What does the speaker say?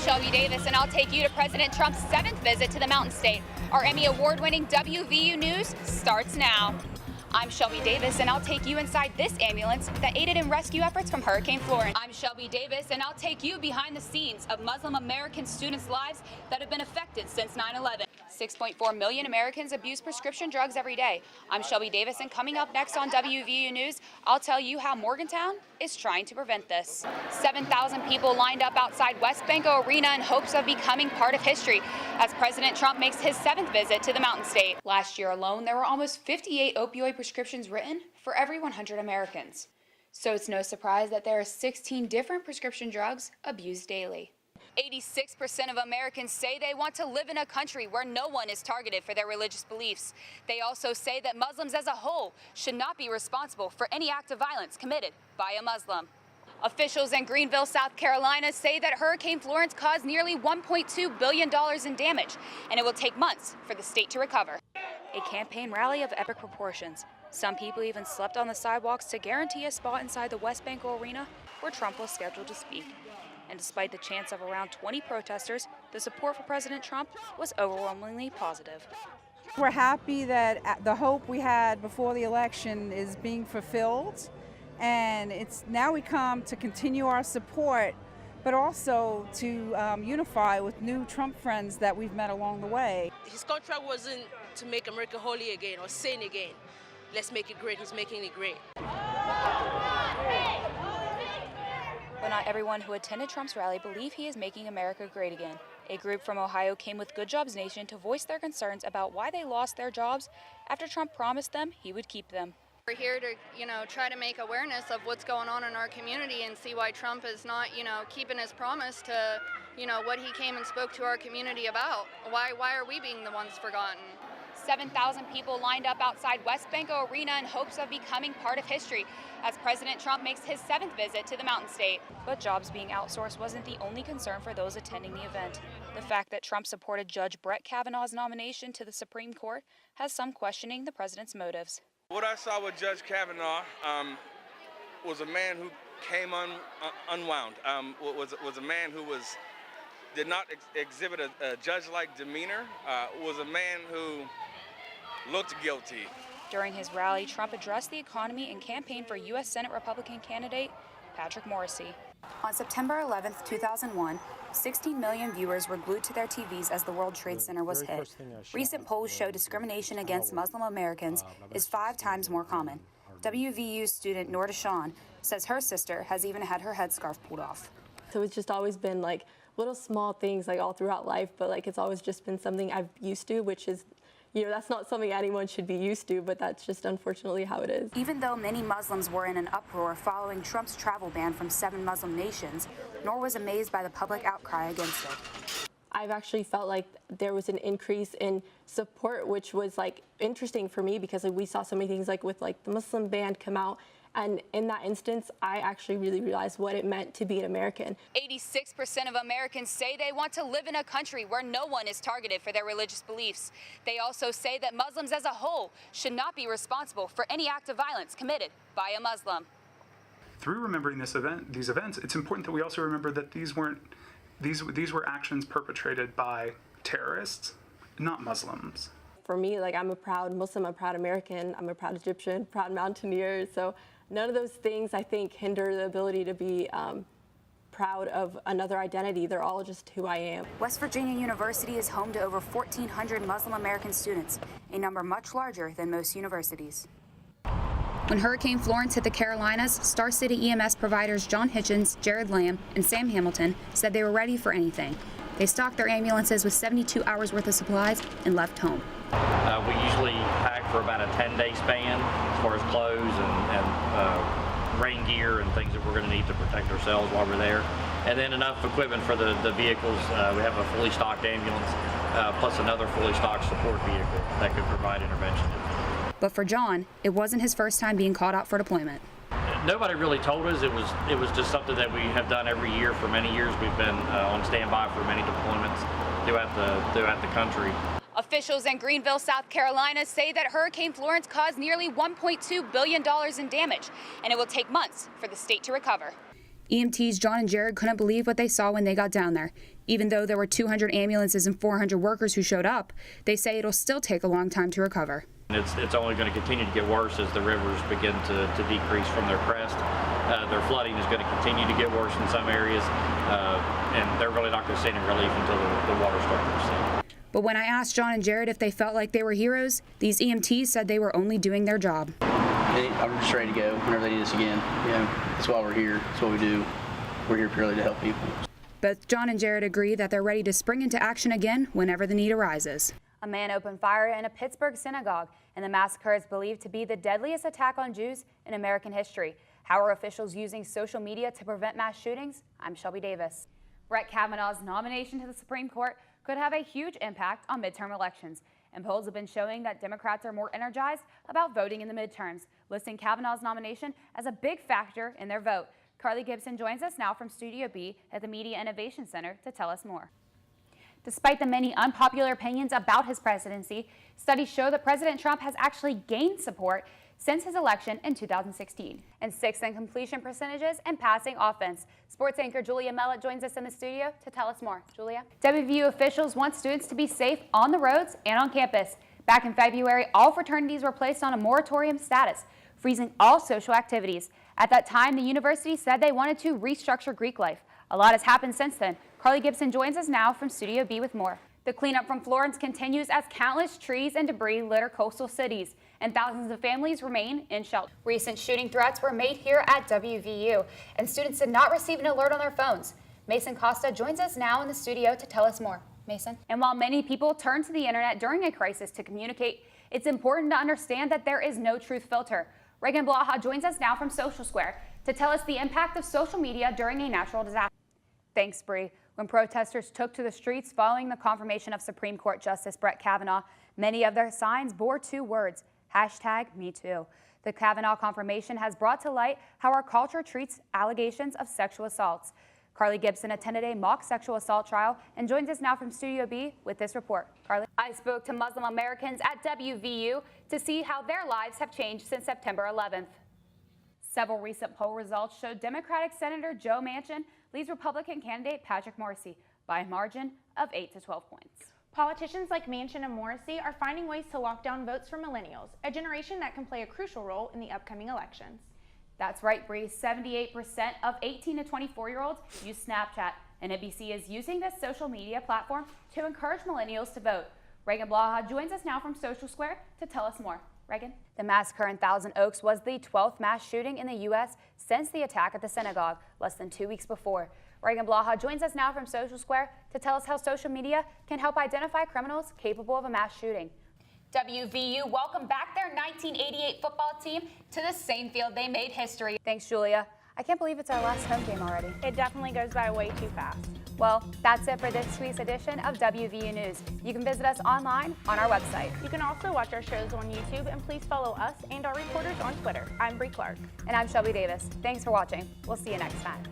Shelby Davis, and I'll take you to President Trump's 7th visit to the Mountain State. Our Emmy Award-winning WVU News starts now. I'm Shelby Davis, and I'll take you inside this ambulance that aided in rescue efforts from Hurricane Florence. I'm Shelby Davis, and I'll take you behind the scenes of Muslim American students' lives that have been affected since 9/11. 6.4 million Americans abuse prescription drugs every day. I'm Shelby Davis, and coming up next on WVU News, I'll tell you how Morgantown is trying to prevent this. 7,000 people lined up outside Westbanco Arena in hopes of becoming part of history as President Trump makes his 7th visit to the Mountain State. Last year alone, there were almost 58 opioid prescriptions written for every 100 Americans. So it's no surprise that there are 16 different prescription drugs abused daily. 86% of Americans say they want to live in a country where no one is targeted for their religious beliefs. They also say that Muslims as a whole should not be responsible for any act of violence committed by a Muslim. Officials in Greenville, South Carolina say that Hurricane Florence caused nearly $1.2 billion in damage, and it will take months for the state to recover. A campaign rally of epic proportions. Some people even slept on the sidewalks to guarantee a spot inside the Westbanco Arena where Trump was scheduled to speak. And despite the chants of around 20 protesters, the support for President Trump was overwhelmingly positive. We're happy that the hope we had before the election is being fulfilled, and it's now we come to continue our support, but also to unify with new Trump friends that we've met along the way. His contract wasn't to make America holy again or sane again. Let's make it great. He's making it great. But not everyone who attended Trump's rally believe he is making America great again. A group from Ohio came with Good Jobs Nation to voice their concerns about why they lost their jobs after Trump promised them he would keep them. We're here to, try to make awareness of what's going on in our community and see why Trump is not, keeping his promise to, what he came and spoke to our community about. Why are we being the ones forgotten? 7,000 people lined up outside Westbanco Arena in hopes of becoming part of history as President Trump makes his 7th visit to the Mountain State. But jobs being outsourced wasn't the only concern for those attending the event. The fact that Trump supported Judge Brett Kavanaugh's nomination to the Supreme Court has some questioning the president's motives. What I saw with Judge Kavanaugh was a man who came unwound, was a man who did not exhibit a judge-like demeanor, was a man who looked guilty. During his rally, Trump addressed the economy and campaigned for U.S. Senate Republican candidate Patrick Morrisey. On September 11, 2001, 16 million viewers were glued to their TVs as the World Trade Center was hit. Recent polls show discrimination against Muslim Americans is 5 times more common. WVU student Norda Shawn says her sister has even had her headscarf pulled off. So it's just always been like little small things like all throughout life, but like it's always just been something I've used to, which is, that's not something anyone should be used to, but that's just unfortunately how it is. Even though many Muslims were in an uproar following Trump's travel ban from 7 Muslim nations, Noor was amazed by the public outcry against it. I've actually felt like there was an increase in support, which was like interesting for me because we saw so many things like with like the Muslim ban come out. And in that instance, I actually really realized what it meant to be an American. 86% of Americans say they want to live in a country where no one is targeted for their religious beliefs. They also say that Muslims as a whole should not be responsible for any act of violence committed by a Muslim. Through remembering these events, it's important that we also remember that these were actions perpetrated by terrorists, not Muslims. For me, like I'm a proud Muslim, I'm a proud American, I'm a proud Egyptian, proud mountaineer. So none of those things, I think, hinder the ability to be proud of another identity. They're all just who I am. West Virginia University is home to over 1,400 Muslim American students, a number much larger than most universities. When Hurricane Florence hit the Carolinas, Star City EMS providers John Hitchens, Jared Lamb, and Sam Hamilton said they were ready for anything. They stocked their ambulances with 72 hours worth of supplies and left home. We usually pack for about a 10-day span as far as clothes and rain gear and things that we're going to need to protect ourselves while we're there. And then enough equipment for the vehicles. We have a fully stocked ambulance plus another fully stocked support vehicle that could provide intervention. But for John, it wasn't his first time being called out for deployment. Nobody really told us. It was just something that we have done every year for many years. We've been on standby for many deployments throughout the country. Officials in Greenville, South Carolina say that Hurricane Florence caused nearly $1.2 billion in damage, and it will take months for the state to recover. EMTs John and Jared couldn't believe what they saw when they got down there. Even though there were 200 ambulances and 400 workers who showed up, they say it'll still take a long time to recover. It's only going to continue to get worse as the rivers begin to decrease from their crest. Their flooding is going to continue to get worse in some areas, and they're really not going to see any relief until the water starts to recede. But when I asked John and Jared if they felt like they were heroes, these EMTs said they were only doing their job. I'm just ready to go whenever they need us again. That's why we're here. That's what we do. We're here purely to help people. Both John and Jared agree that they're ready to spring into action again whenever the need arises. A man opened fire in a Pittsburgh synagogue, and the massacre is believed to be the deadliest attack on Jews in American history. How are officials using social media to prevent mass shootings? I'm Shelby Davis. Brett Kavanaugh's nomination to the Supreme Court could have a huge impact on midterm elections, and polls have been showing that Democrats are more energized about voting in the midterms, listing Kavanaugh's nomination as a big factor in their vote. Carly Gibson joins us now from Studio B at the Media Innovation Center to tell us more. Despite the many unpopular opinions about his presidency, studies show that President Trump has actually gained support since his election in 2016, and sixth in completion percentages and passing offense. Sports anchor Julia Mellett joins us in the studio to tell us more. Julia? WVU officials want students to be safe on the roads and on campus. Back in February, all fraternities were placed on a moratorium status, freezing all social activities. At that time, the university said they wanted to restructure Greek life. A lot has happened since then. Carly Gibson joins us now from Studio B with more. The cleanup from Florence continues as countless trees and debris litter coastal cities, and thousands of families remain in shelter. Recent shooting threats were made here at WVU, and students did not receive an alert on their phones. Mason Costa joins us now in the studio to tell us more. Mason? And while many people turn to the internet during a crisis to communicate, it's important to understand that there is no truth filter. Reagan Blaha joins us now from Social Square to tell us the impact of social media during a natural disaster. Thanks, Bree. When protesters took to the streets following the confirmation of Supreme Court Justice Brett Kavanaugh, many of their signs bore two words, #MeToo. The Kavanaugh confirmation has brought to light how our culture treats allegations of sexual assaults. Carly Gibson attended a mock sexual assault trial and joins us now from Studio B with this report. Carly? I spoke to Muslim Americans at WVU to see how their lives have changed since September 11th. Several recent poll results showed Democratic Senator Joe Manchin leads Republican candidate Patrick Morrisey by a margin of 8 to 12 points. Politicians like Manchin and Morrisey are finding ways to lock down votes for millennials, a generation that can play a crucial role in the upcoming elections. That's right, Bree. 78% of 18 to 24-year-olds use Snapchat, and NBC is using this social media platform to encourage millennials to vote. Reagan Blaha joins us now from Social Square to tell us more. Reagan? The massacre in Thousand Oaks was the 12th mass shooting in the U.S. since the attack at the synagogue less than 2 weeks before. Reagan Blaha joins us now from Social Square to tell us how social media can help identify criminals capable of a mass shooting. WVU welcomed back their 1988 football team to the same field they made history. Thanks, Julia. I can't believe it's our last home game already. It definitely goes by way too fast. Well, that's it for this week's edition of WVU News. You can visit us online on our website. You can also watch our shows on YouTube, and please follow us and our reporters on Twitter. I'm Bree Clark. And I'm Shelby Davis. Thanks for watching. We'll see you next time.